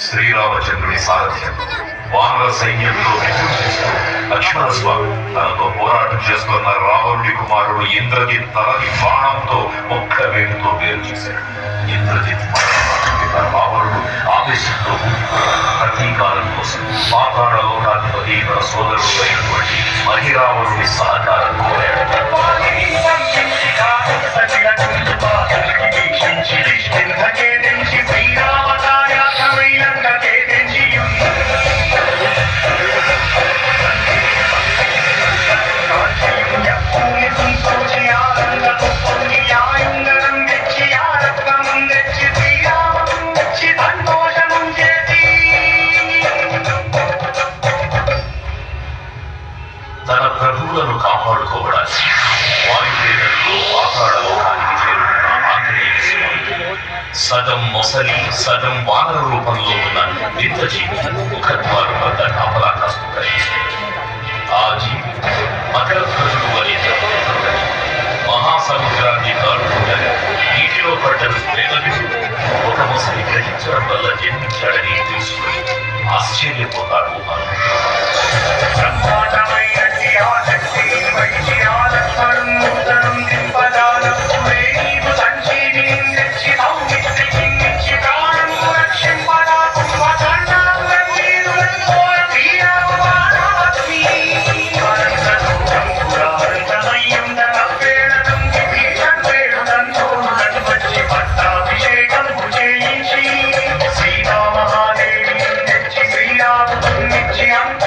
శ్రీరామచంద్రుని సారథ్యం వానర సైన్యంతో విజృంభిస్తూ లక్ష్మణస్వామి తనతో పోరాటం చేస్తున్న రావణుడి కుమారుడు ఇంద్రజిత్ తలని బాణంతో ఒక్క వేటుతో వేరు చేశాడు. ఇంద్రజిత్ రావణుడు ఆవేశంతో ప్రతీకారం కోసం పాతాళ లోకాధిపతి తన సోదరుడు అయినటువంటి మహిరావణుడి సహకారం కోరాడు. తన ప్రభువులను కాపాడుకోవడానికి వాయువేగంతో పాతాళ లోకానికి చేరుకున్న ఆంజనేయ స్వామి సగం మొసలి సగం వానర రూపంలో ఉన్న ఇంద్రజీవి ముఖద్వారం వద్ద కాపలా కాస్తూ కనిపిస్తుంది. ఆ జీవి మకర ధ్వజుడు అనే మహాసముద్రాన్ని దాటుతుండగా నీటిలో పడ్డను ప్రేమవిధుడు ఒక మొసలి గ్రహించడం వల్ల జన్మించాడని తెలుసుకుని ఆశ్చర్యపోతాడు శ్రీరామదేవి శ్రీరామ